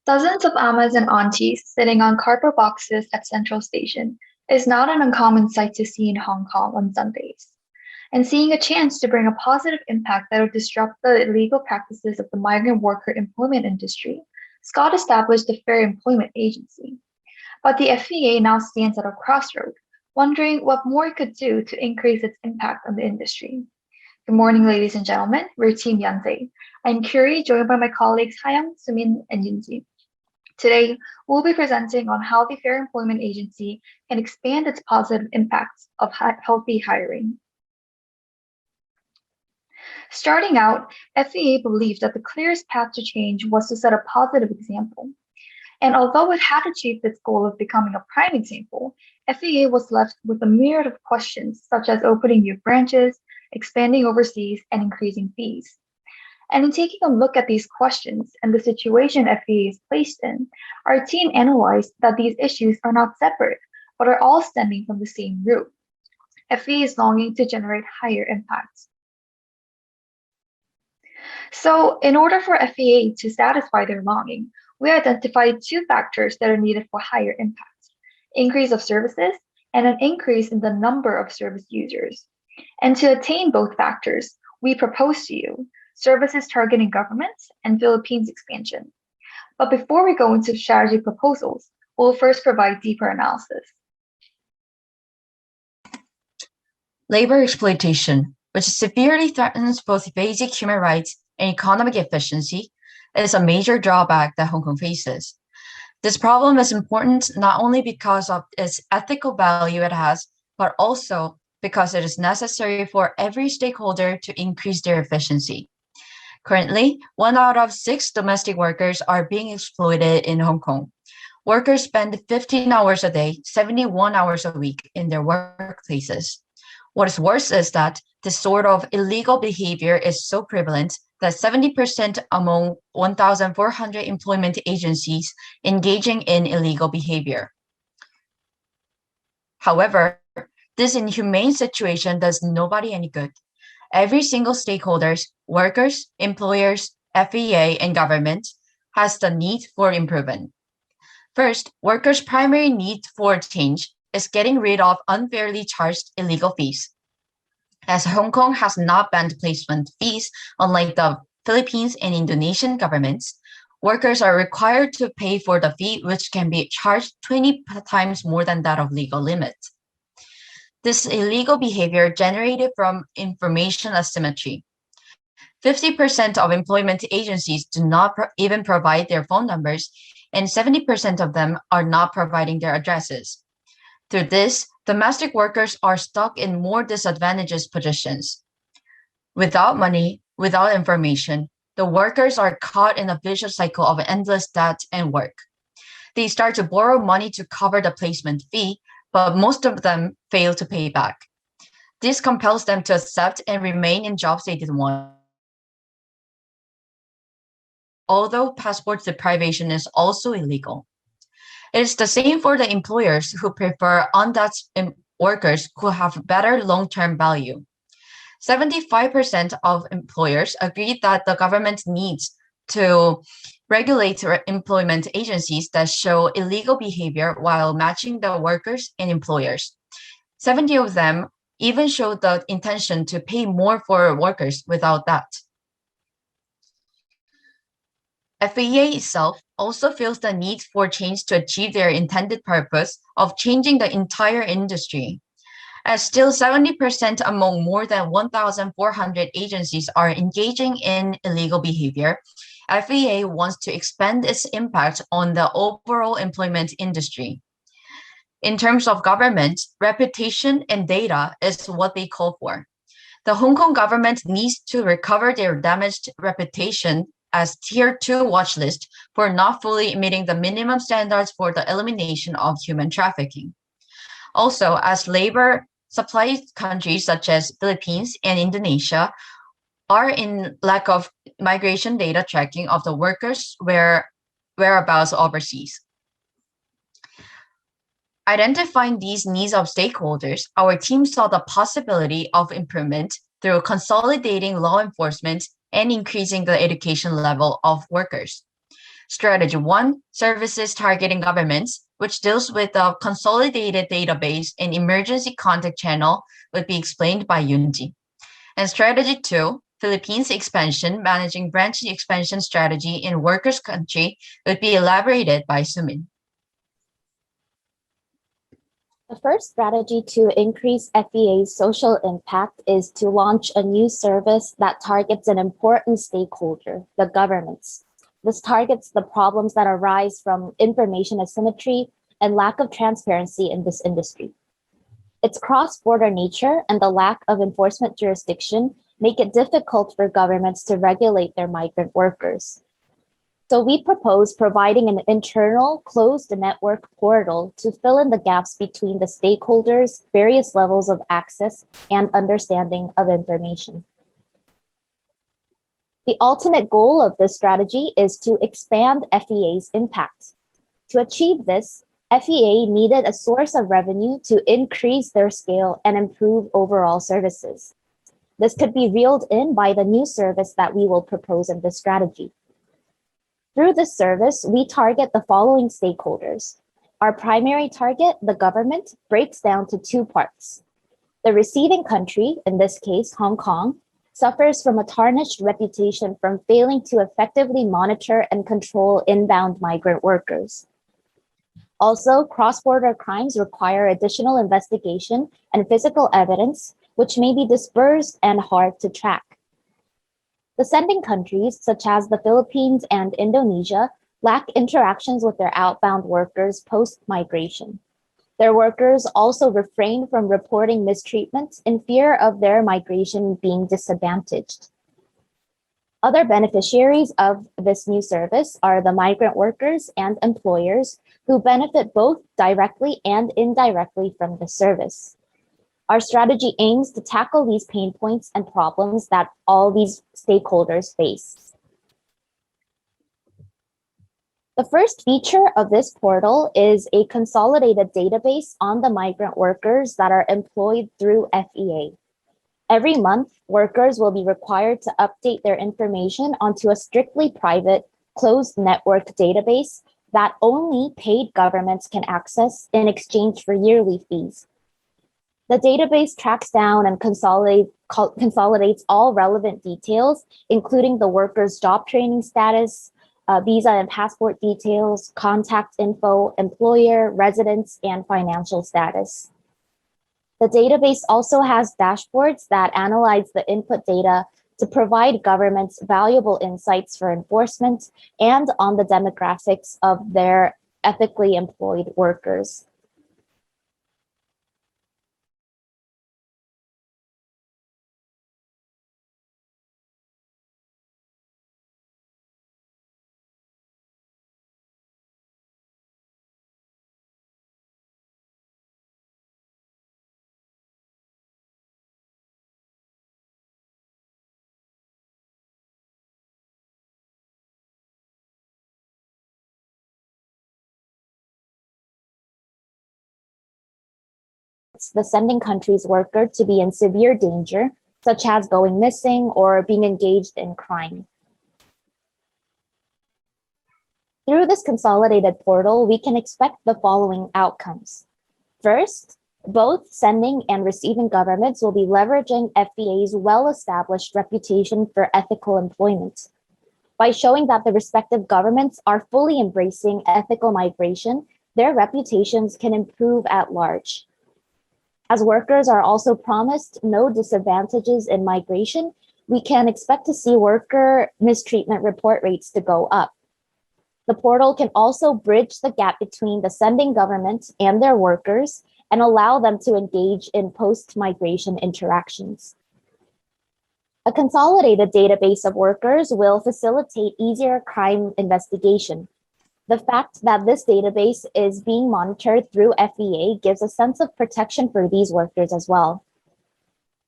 Dozens of Amazon aunties sitting on cardboard boxes at Central Station is not an uncommon sight to see in Hong Kong on Sundays. And seeing a chance to bring a positive impact that would disrupt the illegal practices of the migrant worker employment industry, Scott established the Fair Employment Agency. But the FEA now stands at a crossroad, wondering what more it could do to increase its impact on the industry. Good morning, ladies and gentlemen. We're Team Yonsei. I'm Curie, joined by my colleagues Hayang, Sumin, and Yunji. Today, we'll be presenting on how the Fair Employment Agency can expand its positive impacts of healthy hiring. Starting out, FEA believed that the clearest path to change was to set a positive example. And although it had achieved its goal of becoming a prime example, FEA was left with a myriad of questions such as opening new branches, expanding overseas, and increasing fees. And in taking a look at these questions and the situation FEA is placed in, our team analyzed that these issues are not separate, but are all stemming from the same root. FEA is longing to generate higher impacts. So, in order for FEA to satisfy their longing, we identified two factors that are needed for higher impact: increase of services and an increase in the number of service users. And to attain both factors, we propose to you services targeting governments and Philippines expansion. But before we go into strategy proposals, we'll first provide deeper analysis. Labor exploitation, which severely threatens both basic human rights and economic efficiency, is a major drawback that Hong Kong faces. This problem is important not only because of its ethical value it has, but also because it is necessary for every stakeholder to increase their efficiency. Currently, 1 out of 6 domestic workers are being exploited in Hong Kong. Workers spend 15 hours a day, 71 hours a week in their workplaces. What is worse is that this sort of illegal behavior is so prevalent that 70% among 1,400 employment agencies engaging in illegal behavior. However, this inhumane situation does nobody any good. Every single stakeholders, workers, employers, FEA, and government has the need for improvement. First, workers' primary need for change is getting rid of unfairly charged illegal fees. As Hong Kong has not banned placement fees, unlike the Philippines and Indonesian governments, workers are required to pay for the fee, which can be charged 20 times more than that of legal limit. This illegal behavior generated from information asymmetry. 50% of employment agencies do not even provide their phone numbers, and 70% of them are not providing their addresses. Through this, domestic workers are stuck in more disadvantageous positions. Without money, without information, the workers are caught in a vicious cycle of endless debt and work. They start to borrow money to cover the placement fee, but most of them fail to pay back. This compels them to accept and remain in jobs they didn't want. Although passport deprivation is also illegal. It is the same for the employers who prefer untaxed workers who have better long-term value. 75% of employers agreed that the government needs to regulate employment agencies that show illegal behavior while matching the workers and employers. 70 of them even showed the intention to pay more for workers without that. FEA itself also feels the need for change to achieve their intended purpose of changing the entire industry. As still 70% among more than 1,400 agencies are engaging in illegal behavior, FEA wants to expand its impact on the overall employment industry. In terms of government, reputation and data is what they call for. The Hong Kong government needs to recover their damaged reputation as Tier 2 watch list for not fully meeting the minimum standards for the elimination of human trafficking. Also, as labor supply countries such as Philippines and Indonesia are in lack of migration data tracking of the workers' whereabouts overseas. Identifying these needs of stakeholders, our team saw the possibility of improvement through consolidating law enforcement and increasing the education level of workers. Strategy 1, services targeting governments, which deals with a consolidated database and emergency contact channel, would be explained by Yunji. And strategy 2, Philippines expansion, managing branch expansion strategy in workers' country, would be elaborated by Sumin. The first strategy to increase FEA's social impact is to launch a new service that targets an important stakeholder, the governments. This targets the problems that arise from information asymmetry and lack of transparency in this industry. Its cross-border nature and the lack of enforcement jurisdiction make it difficult for governments to regulate their migrant workers. So we propose providing an internal closed network portal to fill in the gaps between the stakeholders' various levels of access and understanding of information. The ultimate goal of this strategy is to expand FEA's impact. To achieve this, FEA needed a source of revenue to increase their scale and improve overall services. This could be reeled in by the new service that we will propose in this strategy. Through this service, we target the following stakeholders. Our primary target, the government, breaks down to two parts. The receiving country, in this case, Hong Kong, suffers from a tarnished reputation from failing to effectively monitor and control inbound migrant workers. Also, cross-border crimes require additional investigation and physical evidence, which may be dispersed and hard to track. The sending countries, such as the Philippines and Indonesia, lack interactions with their outbound workers post-migration. Their workers also refrain from reporting mistreatment in fear of their migration being disadvantaged. Other beneficiaries of this new service are the migrant workers and employers who benefit both directly and indirectly from the service. Our strategy aims to tackle these pain points and problems that all these stakeholders face. The first feature of this portal is a consolidated database on the migrant workers that are employed through FEA. Every month, workers will be required to update their information onto a strictly private, closed network database that only paid governments can access in exchange for yearly fees. The database tracks down and consolidates all relevant details, including the worker's job training status, visa and passport details, contact info, employer, residence, and financial status. The database also has dashboards that analyze the input data to provide governments valuable insights for enforcement and on the demographics of their ethically employed workers. The sending country's worker to be in severe danger, such as going missing or being engaged in crime. Through this consolidated portal, we can expect the following outcomes. First, both sending and receiving governments will be leveraging FEA's well-established reputation for ethical employment. By showing that the respective governments are fully embracing ethical migration, their reputations can improve at large. As workers are also promised no disadvantages in migration, we can expect to see worker mistreatment report rates to go up. The portal can also bridge the gap between the sending government and their workers and allow them to engage in post-migration interactions. A consolidated database of workers will facilitate easier crime investigation. The fact that this database is being monitored through FEA gives a sense of protection for these workers as well.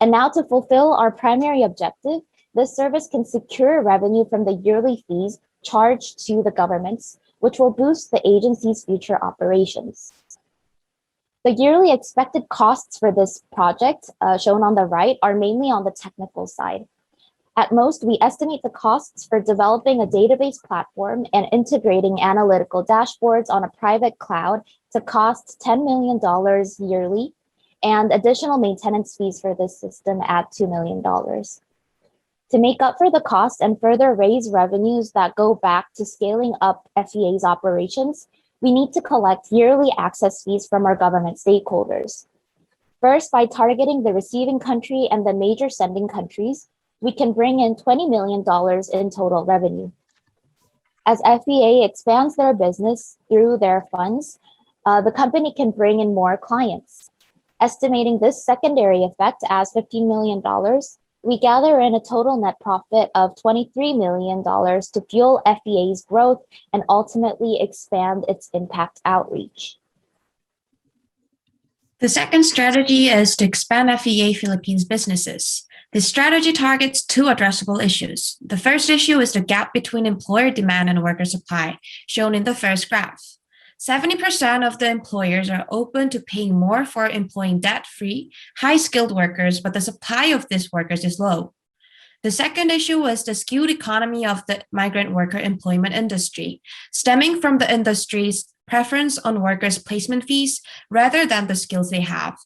And now to fulfill our primary objective, this service can secure revenue from the yearly fees charged to the governments, which will boost the agency's future operations. The yearly expected costs for this project, shown on the right, are mainly on the technical side. At most, we estimate the costs for developing a database platform and integrating analytical dashboards on a private cloud to cost $10 million yearly, and additional maintenance fees for this system at $2 million. To make up for the cost and further raise revenues that go back to scaling up FEA's operations, we need to collect yearly access fees from our government stakeholders. First, by targeting the receiving country and the major sending countries, we can bring in $20 million in total revenue. As FEA expands their business through their funds, the company can bring in more clients. Estimating this secondary effect as $15 million, we gather in a total net profit of $23 million to fuel FEA's growth and ultimately expand its impact outreach. The second strategy is to expand FEA Philippines businesses. This strategy targets two addressable issues. The first issue is the gap between employer demand and worker supply, shown in the first graph. 70% of the employers are open to paying more for employing debt-free, high-skilled workers, but the supply of these workers is low. The second issue was the skewed economy of the migrant worker employment industry, stemming from the industry's preference on workers' placement fees rather than the skills they have.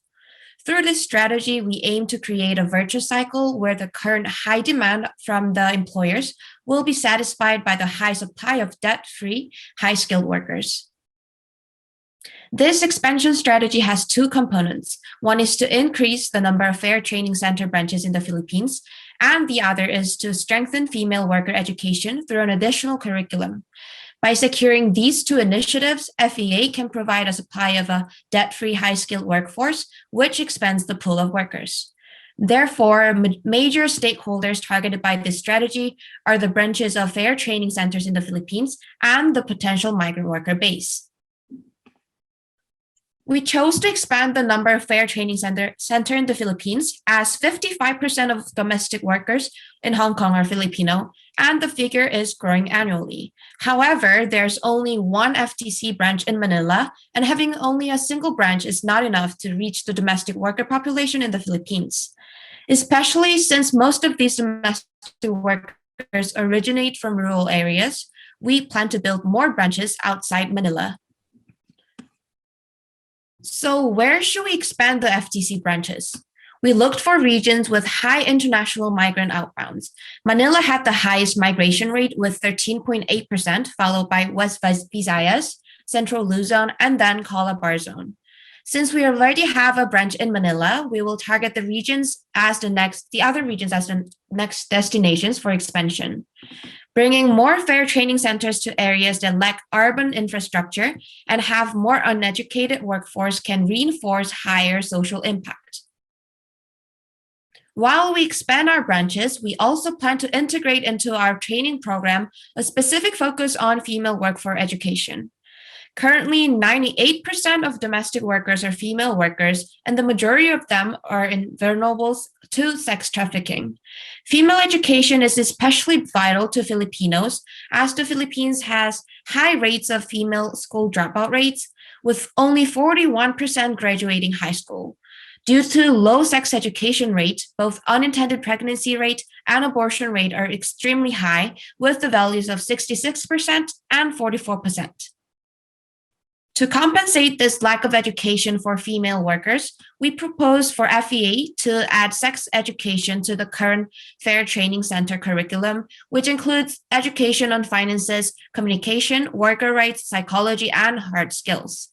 Through this strategy, we aim to create a virtuous cycle where the current high demand from the employers will be satisfied by the high supply of debt-free, high-skilled workers. This expansion strategy has two components. One is to increase the number of fair training center branches in the Philippines, and the other is to strengthen female worker education through an additional curriculum. By securing these two initiatives, FEA can provide a supply of a debt-free, high-skilled workforce, which expands the pool of workers. Therefore, major stakeholders targeted by this strategy are the branches of fair training centers in the Philippines and the potential migrant worker base. We chose to expand the number of fair training center in the Philippines, as 55% of domestic workers in Hong Kong are Filipino, and the figure is growing annually. However, there's only one FTC branch in Manila, and having only a single branch is not enough to reach the domestic worker population in the Philippines, especially since most of these domestic workers originate from rural areas. We plan to build more branches outside Manila. So where should we expand the FTC branches? We looked for regions with high international migrant outbounds. Manila had the highest migration rate with 13.8%, followed by West Visayas, Central Luzon, and then Calabar Zone. Since we already have a branch in Manila, we will target the other regions as the next destinations for expansion. Bringing more fair training centers to areas that lack urban infrastructure and have more uneducated workforce can reinforce higher social impact. While we expand our branches, we also plan to integrate into our training program a specific focus on female workforce education. Currently, 98% of domestic workers are female workers, and the majority of them are vulnerable to sex trafficking. Female education is especially vital to Filipinos, as the Philippines has high rates of female school dropout rates, with only 41% graduating high school. Due to low sex education rate, both unintended pregnancy rate and abortion rate are extremely high, with the values of 66% and 44%. To compensate this lack of education for female workers, we propose for FEA to add sex education to the current Fair Training Center curriculum, which includes education on finances, communication, worker rights, psychology, and hard skills.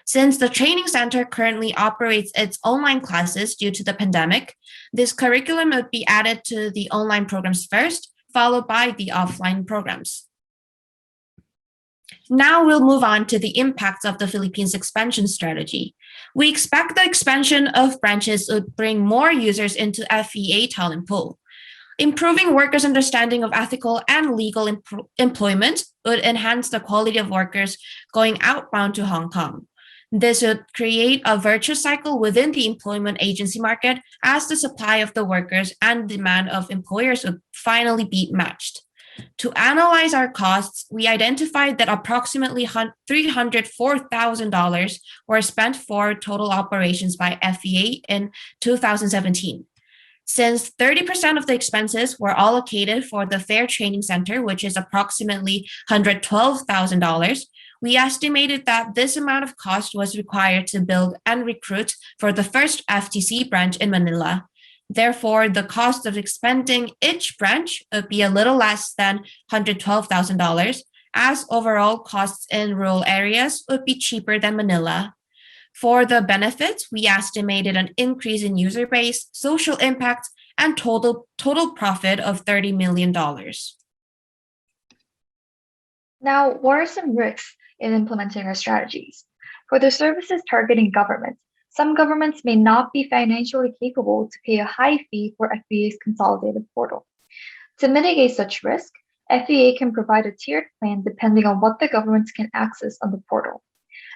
Since the training center currently operates its online classes due to the pandemic, this curriculum would be added to the online programs first, followed by the offline programs. Now we'll move on to the impacts of the Philippines expansion strategy. We expect the expansion of branches would bring more users into FEA talent pool. Improving workers' understanding of ethical and legal employment would enhance the quality of workers going outbound to Hong Kong. This would create a virtuous cycle within the employment agency market, as the supply of the workers and demand of employers would finally be matched. To analyze our costs, we identified that approximately $304,000 were spent for total operations by FEA in 2017. Since 30% of the expenses were allocated for the Fair Training Center, which is approximately $112,000, we estimated that this amount of cost was required to build and recruit for the first FTC branch in Manila. Therefore, the cost of expanding each branch would be a little less than $112,000, as overall costs in rural areas would be cheaper than Manila. For the benefits, we estimated an increase in user base, social impact, and total profit of $30 million. Now, what are some risks in implementing our strategies? For the services targeting government, some governments may not be financially capable to pay a high fee for FBA's consolidated portal. To mitigate such risk, FBA can provide a tiered plan depending on what the governments can access on the portal.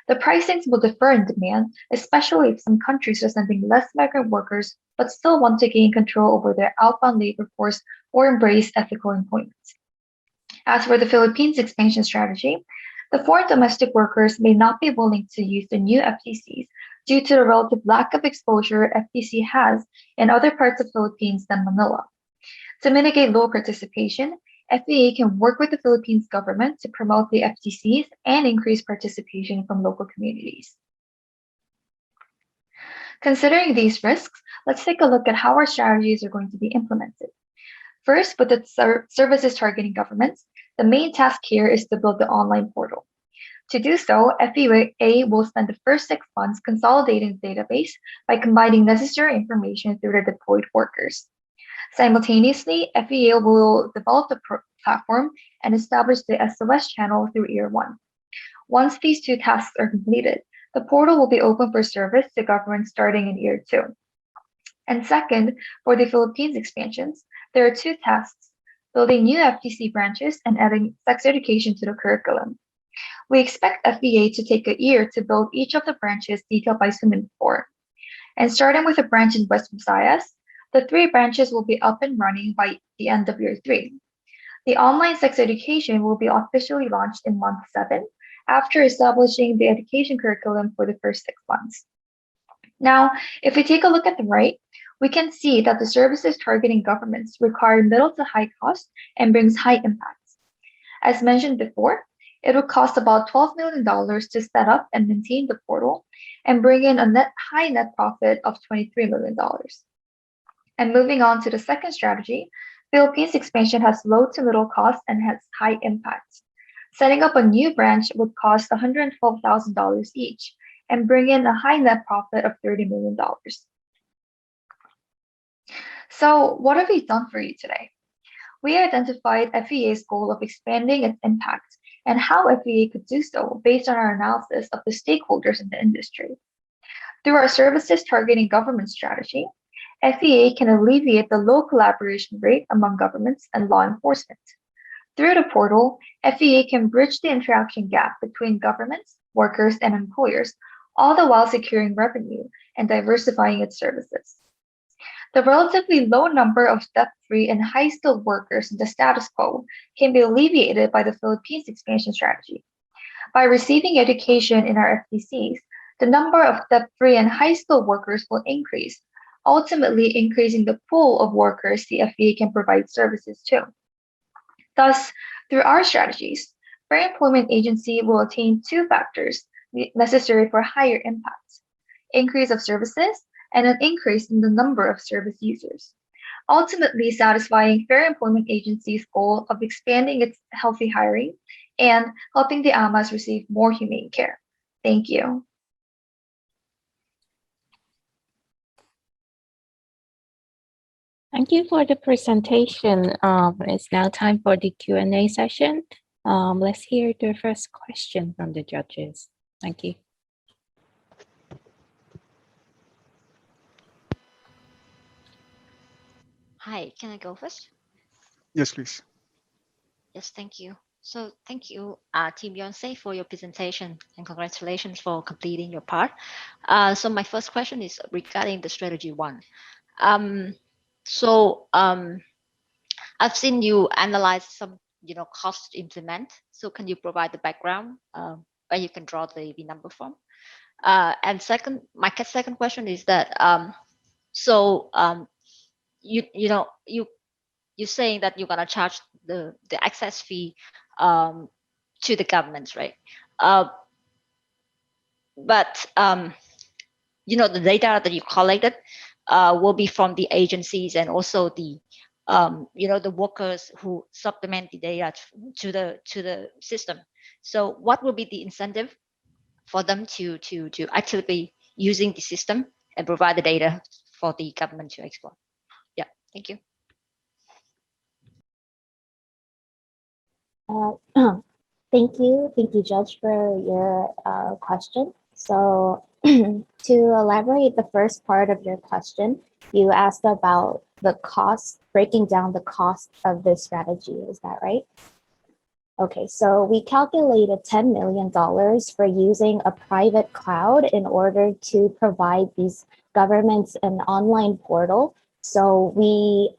The pricings will differ in demand, especially if some countries are sending less migrant workers but still want to gain control over their outbound labor force or embrace ethical employment. As for the Philippines expansion strategy, the foreign domestic workers may not be willing to use the new FTCs due to the relative lack of exposure FTC has in other parts of Philippines than Manila. To mitigate low participation, FBA can work with the Philippines government to promote the FTCs and increase participation from local communities. Considering these risks, let's take a look at how our strategies are going to be implemented. First, with the services targeting governments, the main task here is to build the online portal. To do so, FBA will spend the first 6 months consolidating the database by combining necessary information through the deployed workers. Simultaneously, FBA will develop the platform and establish the SOS channel through year 1. Once these 2 tasks are completed, the portal will be open for service to governments starting in year 2. And second, for the Philippines expansions, there are 2 tasks: building new FTC branches and adding sex education to the curriculum. We expect FBA to take a year to build each of the branches detailed by Sumin before. And starting with a branch in West Visayas, the 3 branches will be up and running by the end of year 3. The online sex education will be officially launched in month 7 after establishing the education curriculum for the first 6 months. Now, if we take a look at the right, we can see that the services targeting governments require middle to high cost and brings high impacts. As mentioned before, it will cost about $12 million to set up and maintain the portal and bring in a high net profit of $23 million. And moving on to the second strategy, Philippines expansion has low to middle cost and has high impact. Setting up a new branch would cost $112,000 each and bring in a high net profit of $30 million. So what have we done for you today? We identified FEA's goal of expanding its impact and how FEA could do so based on our analysis of the stakeholders in the industry. Through our services targeting government strategy, FEA can alleviate the low collaboration rate among governments and law enforcement. Through the portal, FEA can bridge the interaction gap between governments, workers, and employers, all the while securing revenue and diversifying its services. The relatively low number of step-free and high-skilled workers in the status quo can be alleviated by the Philippines expansion strategy. By receiving education in our FTCs, the number of step-free and high-skilled workers will increase, ultimately increasing the pool of workers the FEA can provide services to. Thus, through our strategies, Fair Employment Agency will attain 2 factors necessary for higher impact: increase of services and an increase in the number of service users, ultimately satisfying Fair Employment Agency's goal of expanding its healthy hiring and helping the AMAs receive more humane care. Thank you. Thank you for the presentation. It's now time for the Q&A session. Let's hear the first question from the judges. Thank you. Hi, can I go first? Yes, please. Yes, thank you. So thank you, Team Yonsei, for your presentation and congratulations for completing your part. So my first question is regarding the strategy 1. I've seen you analyze some, cost to implement. So can you provide the background where you can draw the number from? And my second question is that, you're saying that you're gonna charge the access fee to the governments, right? But the data that you collected will be from the agencies and also the the workers who supplement the data to the system. So what will be the incentive for them to actually be using the system and provide the data for the government to exploit? Yeah, thank you. Thank you, Judge, for your question. So to elaborate the first part of your question, you asked about the cost, breaking down the cost of this strategy. Is that right? Okay, so we calculated $10 million for using a private cloud in order to provide these governments an online portal. So we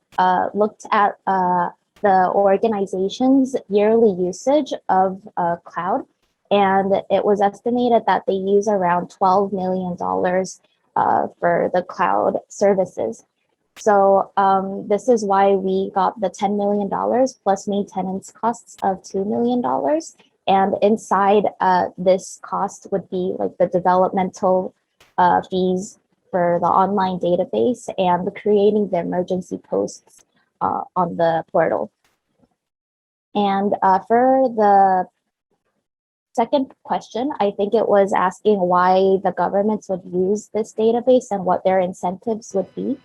looked at the organization's yearly usage of cloud, and it was estimated that they use around $12 million for the cloud services. So this is why we got the $10 million plus maintenance costs of $2 million. And inside this cost would be like the developmental fees for the online database and creating the emergency posts on the portal. And for the second question, I think it was asking why the governments would use this database and what their incentives would be.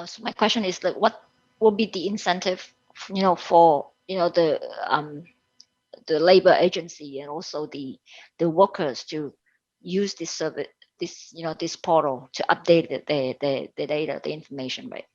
So my question is like, what will be the incentive, for the labor agency and also the workers to use this service, this portal to update the data, the information, right?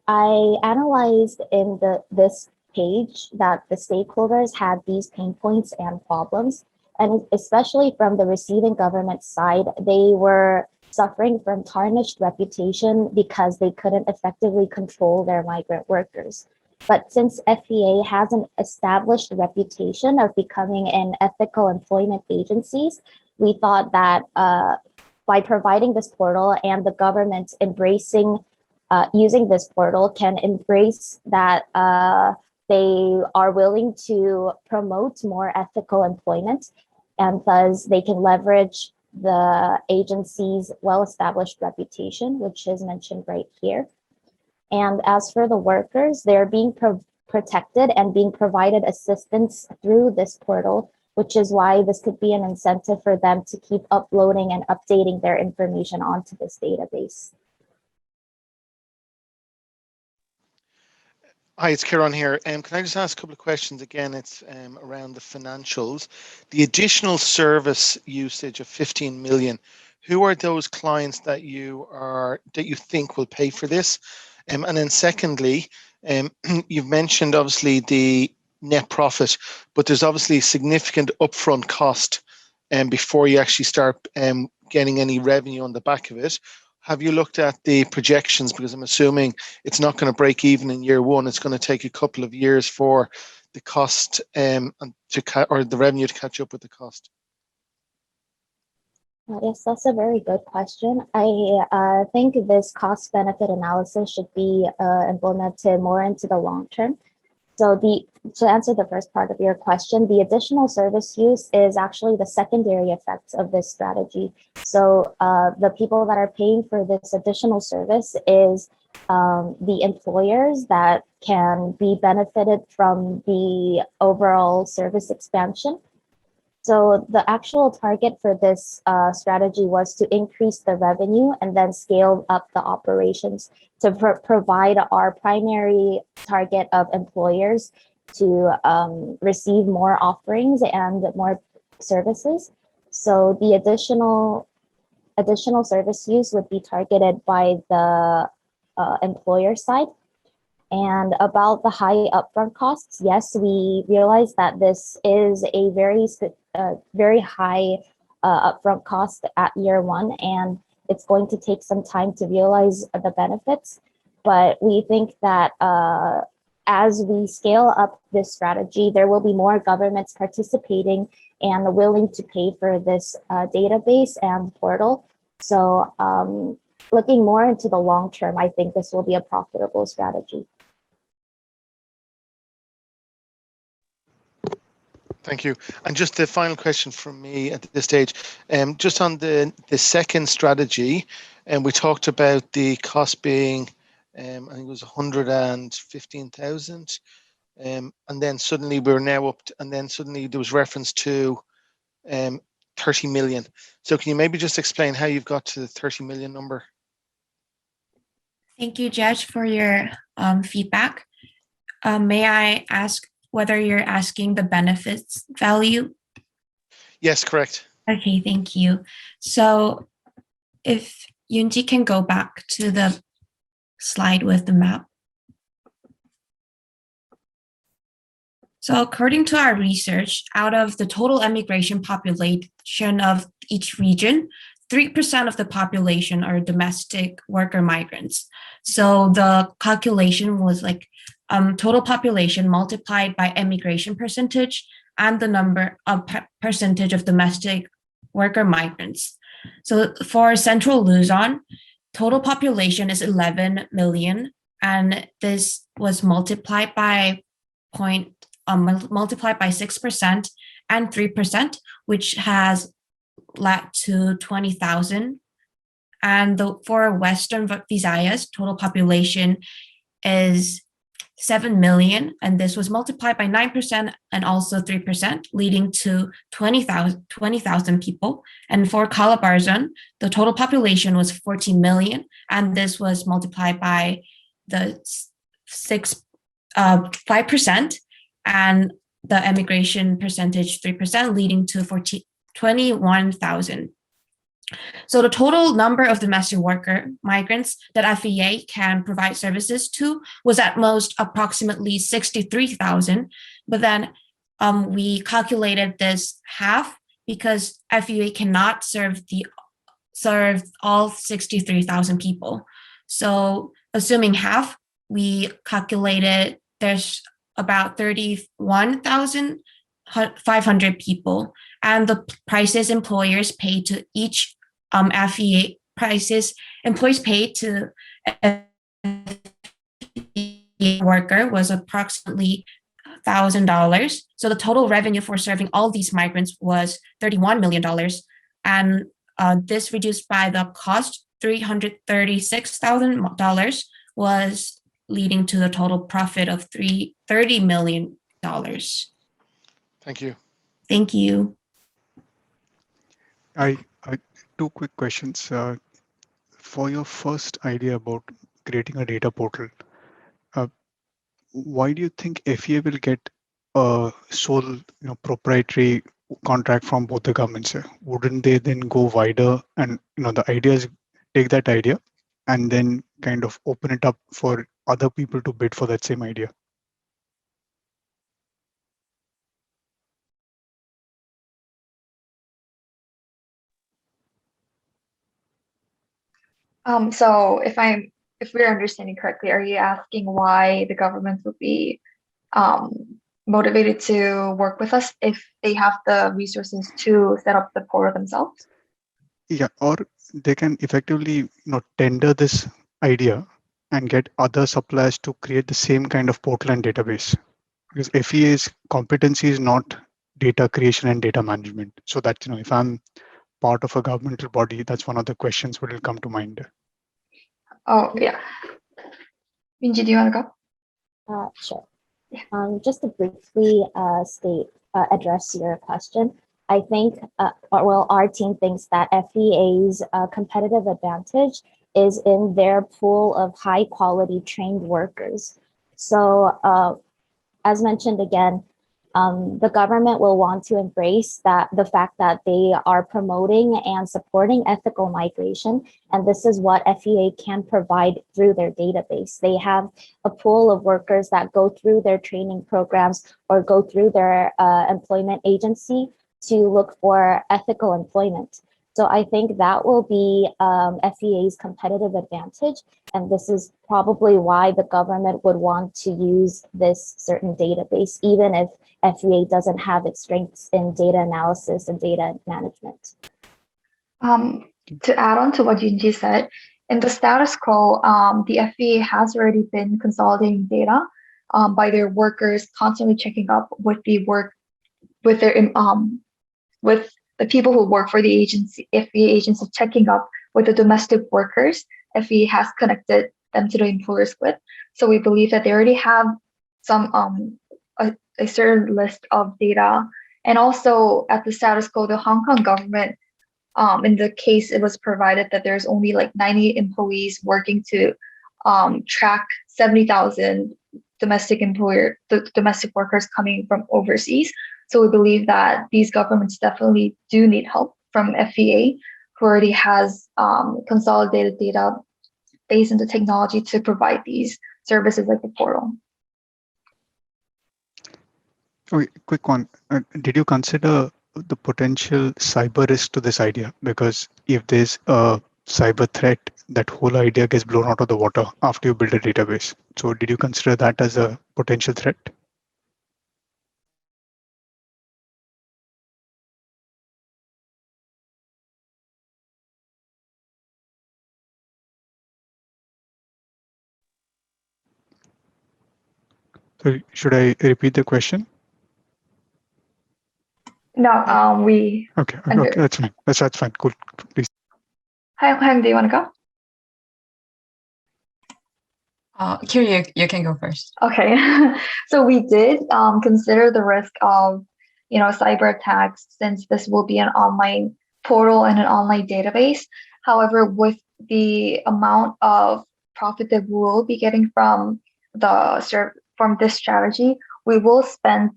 I analyzed in this page that the stakeholders had these pain points and problems, and especially from the receiving government side, they were suffering from tarnished reputation because they couldn't effectively control their migrant workers. But since FEA has an established reputation of becoming an ethical employment agency, we thought that by providing this portal and the government embracing using this portal can embrace that they are willing to promote more ethical employment, and thus they can leverage the agency's well-established reputation, which is mentioned right here. And as for the workers, they're being protected and being provided assistance through this portal, which is why this could be an incentive for them to keep uploading and updating their information onto this database. Hi, it's Kieran here. Can I just ask a couple of questions again? It's around the financials. The additional service usage of 15 million. Who are those clients that you think will pay for this? And then secondly, you've mentioned obviously the net profit, but there's obviously significant upfront cost before you actually start getting any revenue on the back of it. Have you looked at the projections? Because I'm assuming it's not going to break even in year one. It's going to take a couple of years for the cost or the revenue to catch up with the cost. Yes, that's a very good question. I think this cost benefit analysis should be implemented more into the long term. So to answer the first part of your question, the additional service use is actually the secondary effects of this strategy. So the people that are paying for this additional service is the employers that can be benefited from the overall service expansion. So the actual target for this strategy was to increase the revenue and then scale up the operations to provide our primary target of employers to receive more offerings and more services. So the additional service use would be targeted by the employer side. And about the high upfront costs, yes, we realize that this is a very high upfront cost at year one, and it's going to take some time to realize the benefits. But we think that as we scale up this strategy, there will be more governments participating and willing to pay for this database and portal. So looking more into the long term, I think this will be a profitable strategy. Thank you. And just the final question from me at this stage, just on the second strategy, and we talked about the cost being, I think it was 115,000, and then suddenly we're now up, and then suddenly there was reference to 30 million. So can you maybe just explain how you've got to the 30 million number? Thank you, Judge, for your feedback. May I ask whether you're asking the benefits value? Yes, correct. Okay, thank you. So if Yunji can go back to the slide with the map. So according to our research, out of the total immigration population of each region, 3% of the population are domestic worker migrants. So the calculation was like total population multiplied by immigration percentage and the number of percentage of domestic worker migrants. So for Central Luzon, total population is 11 million, and this was multiplied by 6% and 3%, which has led to 20,000. And for Western Visayas, total population is 7 million, and this was multiplied by 9% and also 3%, leading to 20,000 people. And for Calabarzon, the total population was 14 million, and this was multiplied by the 5%, and the immigration percentage 3%, leading to 21,000. So the total number of domestic worker migrants that FEA can provide services to was at most approximately 63,000. But then we calculated this half because FEA cannot serve all 63,000 people. So assuming half, we calculated there's about 31,500 people, and the prices employers pay to each FEA employees pay to worker was approximately $1,000. So the total revenue for serving all these migrants was $31 million, and this reduced by the cost $336,000 was leading to the total profit of $30 million. Thank you. Thank you. I two quick questions. For your first idea about creating a data portal, why do you think FEA will get a sole, proprietary contract from both the governments? Wouldn't they then go wider and the idea is take that idea and then kind of open it up for other people to bid for that same idea? So if we're understanding correctly, are you asking why the government would be motivated to work with us if they have the resources to set up the portal themselves? Yeah, or they can effectively tender this idea and get other suppliers to create the same kind of portal and database, because FEA's competency is not data creation and data management. So that if I'm part of a governmental body, that's one of the questions that will come to mind. Oh yeah, Minji, do you want to go? Sure. Just to briefly address your question, I think, our team thinks that FEA's competitive advantage is in their pool of high quality trained workers. So as mentioned again, the government will want to embrace the fact that they are promoting and supporting ethical migration. And this is what FEA can provide through their database. They have a pool of workers that go through their training programs or go through their employment agency to look for ethical employment. So I think that will be FEA's competitive advantage. And this is probably why the government would want to use this certain database, even if FEA doesn't have its strengths in data analysis and data management. To add on to what Yunji said, in the status quo, the FEA has already been consolidating data by their workers constantly checking up with the people who work for the agency, FEA agency checking up with the domestic workers FEA has connected them to the employers with. So we believe that they already have some a certain list of data. And also at the status quo, the Hong Kong government, in the case it was provided that there's only like 90 employees working to track 70,000 domestic workers coming from overseas. So we believe that these governments definitely do need help from FEA, who already has consolidated data based on the technology to provide these services like the portal. Okay, quick one. Did you consider the potential cyber risk to this idea? Because if there's a cyber threat, that whole idea gets blown out of the water after you build a database. So did you consider that as a potential threat? So should I repeat the question? No, we. Okay, that's fine. That's fine. Cool. Please. Hi, do you want to go? Kiri, you can go first. Okay, so we did consider the risk of, cyber attacks, since this will be an online portal and an online database. However, with the amount of profit that we will be getting from this strategy, we will spend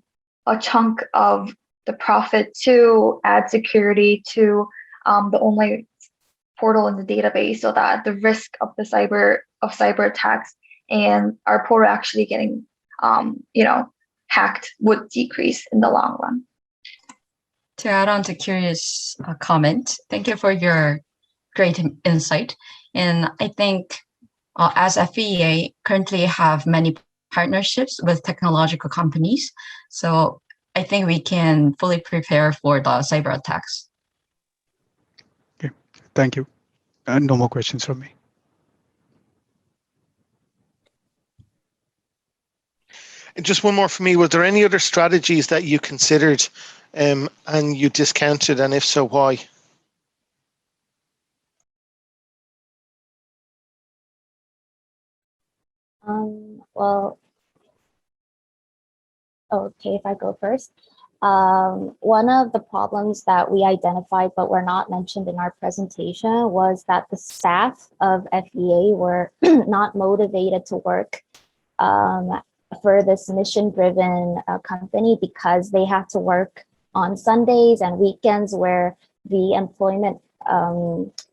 a chunk of the profit to add security to the online portal in the database, so that the risk of the cyber attacks and our portal actually getting hacked would decrease in the long run. To add on to Kiri's comment, thank you for your great insight. And I think as FEA currently have many partnerships with technological companies, so I think we can fully prepare for the cyber attacks. Okay, thank you. No more questions from me. And just one more for me. Was there any other strategies that you considered and you discounted, and if so, why? Well, okay, if I go first. One of the problems that we identified but were not mentioned in our presentation was that the staff of FEA were not motivated to work for this mission-driven company, because they have to work on Sundays and weekends, where the employment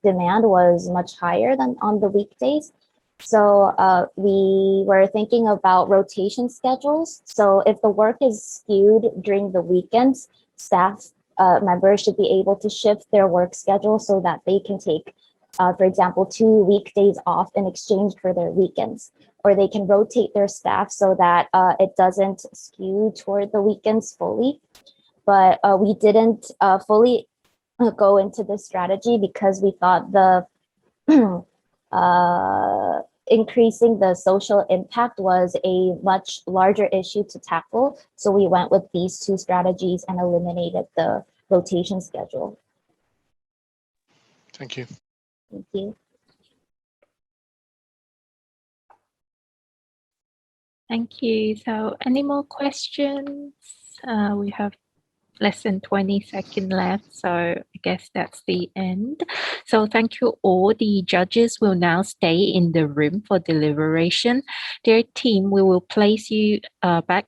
demand was much higher than on the weekdays. So we were thinking about rotation schedules. So if the work is skewed during the weekends, staff members should be able to shift their work schedule so that they can take, for example, 2 weekdays off in exchange for their weekends. Or they can rotate their staff so that it doesn't skew toward the weekends fully. But we didn't fully go into this strategy because we thought the increasing the social impact was a much larger issue to tackle. So we went with these 2 strategies and eliminated the rotation schedule. Thank you. Thank you. Thank you. So any more questions? We have less than 20 seconds left, so I guess that's the end. So thank you all. The judges will now stay in the room for deliberation. Their team, we will place you back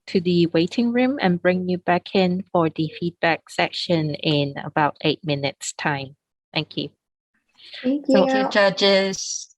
to the waiting room and bring you back in for the feedback section in about 8 minutes time. Thank you. Thank you. Thank you, judges.